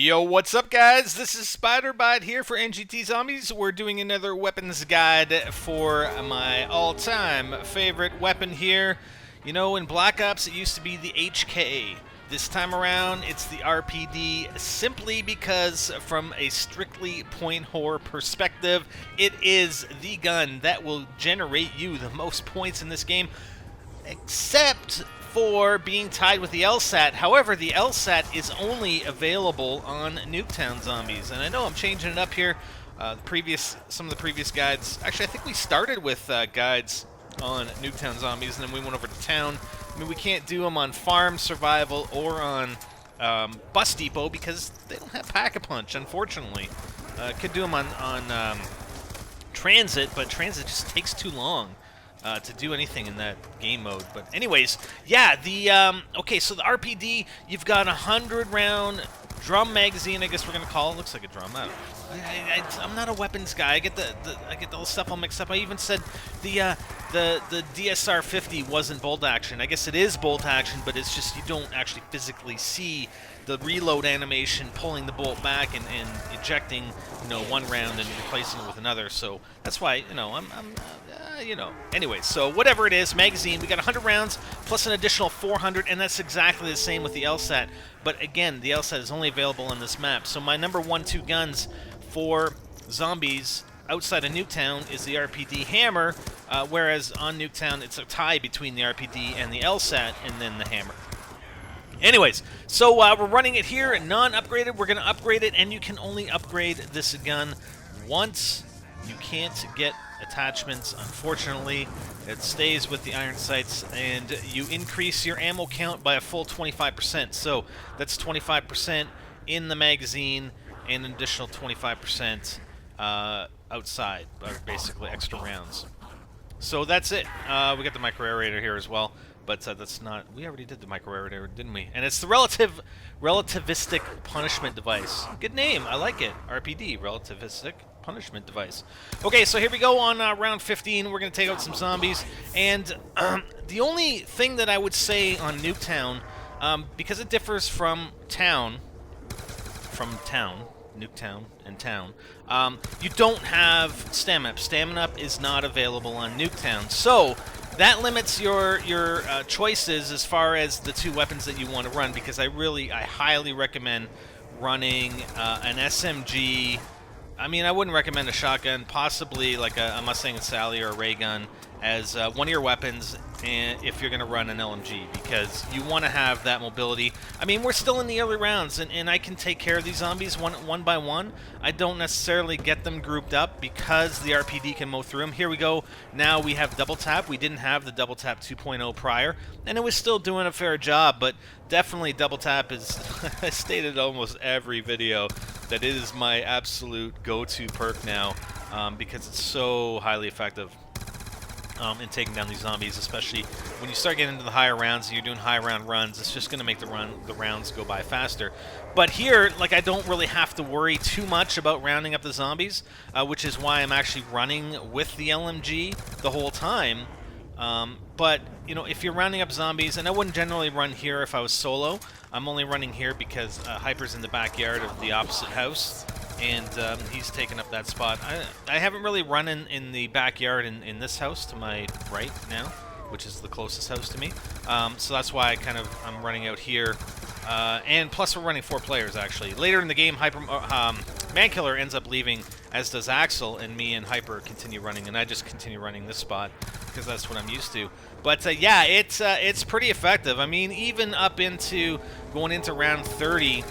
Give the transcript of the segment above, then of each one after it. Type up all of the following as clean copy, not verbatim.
Yo, what's up, guys? This is SpiderBot here for NGTZombies. We're doing another weapons guide for my all-time favorite weapon here. You know, in Black Ops, it used to be the HK. This time around, it's the RPD, simply because from a strictly point whore perspective, it is the gun that will generate you the most points in this game, except for being tied with the LSAT. However, the LSAT is only available on Nuketown Zombies, and I know I'm changing it up here. Some of the previous guides, actually, I think we started with guides on Nuketown Zombies, and then we went over to town. I mean, we can't do them on Farm Survival or on Bus Depot because they don't have Pack-a-Punch, unfortunately. Could do them on Transit, but Transit just takes too long to do anything in that game mode. But anyways, yeah, okay, so the RPD, you've got a 100-round drum magazine, I guess we're gonna call it. Looks like a drum. I'm not a weapons guy. I get the stuff all mixed up. I even said the DSR 50 wasn't bolt action. I guess it is bolt action, but it's just you don't actually physically see the reload animation pulling the bolt back and ejecting, you know, one round and replacing it with another. So that's why, you know, Anyway, so whatever it is, magazine, we got 100 rounds plus an additional 400, and that's exactly the same with the LSAT. But again, the LSAT is only available on this map. So my number 1-2 guns for zombies outside of Nuketown is the RPD hammer, whereas on Nuketown it's a tie between the RPD and the LSAT, and then the hammer. Anyways, so we're running it here, non-upgraded. We're going to upgrade it, and you can only upgrade this gun once. You can't get attachments, unfortunately. It stays with the iron sights, and you increase your ammo count by a full 25%. So that's 25% in the magazine and an additional 25% outside, or basically extra rounds. So that's it. We got the micro aerator here as well. But that's not... We already did the micro aerator, didn't we? And it's the relativistic punishment device. Good name. I like it. RPD, relativistic punishment device. Okay, so here we go on round 15. We're going to take out some zombies. And the only thing that I would say on Nuketown, because it differs from town, Nuketown and town, you don't have stamina up. Stamina up is not available on Nuketown. So that limits your choices as far as the two weapons that you want to run, because I highly recommend running an SMG. I mean, I wouldn't recommend a shotgun, possibly like a Mustang and Sally or a ray gun as one of your weapons, and if you're going to run an LMG, because you want to have that mobility. I mean, we're still in the early rounds, and I can take care of these zombies one by one. I don't necessarily get them grouped up because the RPD can mow through them. Here we go. Now we have double tap. We didn't have the double tap 2.0 prior, and it was still doing a fair job, but definitely double tap is, I stated almost every video, that it is my absolute go-to perk now, because it's so highly effective in taking down these zombies, especially when you start getting into the higher rounds and you're doing high round runs. It's just going to make the rounds go by faster. But here, like, I don't really have to worry too much about rounding up the zombies, which is why I'm actually running with the LMG the whole time. But, you know, if you're rounding up zombies, and I wouldn't generally run here if I was solo, I'm only running here because Hyper's in the backyard of the opposite house, and he's taken up that spot. I haven't really run in the backyard in this house to my right now, which is the closest house to me. So that's why I'm running out here. And plus we're running 4 players, actually. Later in the game, Mankiller ends up leaving, as does Axel, and me and Hyper continue running, and I just continue running this spot because that's what I'm used to. But yeah, it's pretty effective. I mean, even up into going into round 30,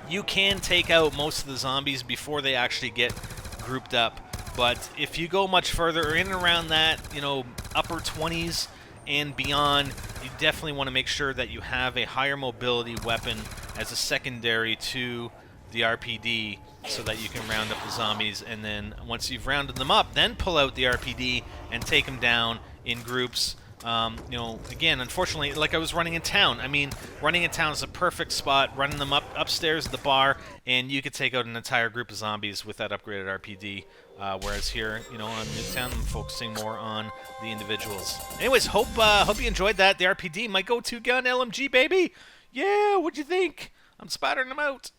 you can take out most of the zombies before they actually get grouped up. But if you go much further, or in and around that, you know, upper 20s and beyond, you definitely want to make sure that you have a higher mobility weapon as a secondary to the RPD, so that you can round up the zombies, and then once you've rounded them up, then pull out the RPD and take them down in groups. You know, again, unfortunately, like I was running in town. I mean, running in town is a perfect spot. Running them upstairs at the bar, and you could take out an entire group of zombies with that upgraded RPD. Whereas here, you know, on Nuketown, I'm focusing more on the individuals. Anyways, hope you enjoyed that. The RPD, my go-to gun, LMG, baby. Yeah, what'd you think? I'm spidering them out.